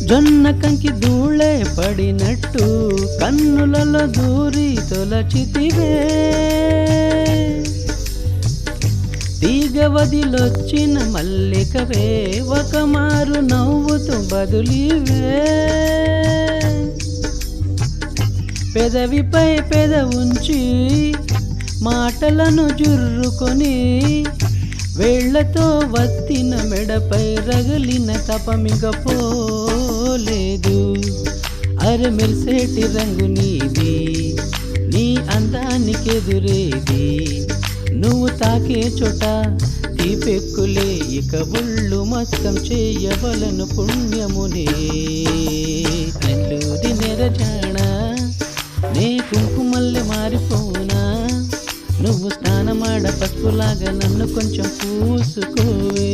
జొన్న కంకి ధూళే పడినట్టు కన్నులలో దూరి తొలచితివే తీగవదిలొచ్చిన మల్లికవే ఒక మారు నవ్వుతూ బదులివే పెదవిపై పెద ఉంచి మాటలను జుర్రుకొని వేళ్లతో వత్తిన మెడపై రగిలిన తపమిగ పోలేదు అరె మెరిసేటి రంగు నీది నీ అందానికెదురేది నువ్వు తాకే చోట తీపెక్కులే ఇక ఒళ్ళు మొత్తం చేయవలను పుణ్యమునే నెల్లూరి నెరజాణ నే కుంకుమల్లె మారిపోనా నువ్వు స్నానమాడ పసుపులాగా నన్ను కొంచెం పూసుకోవే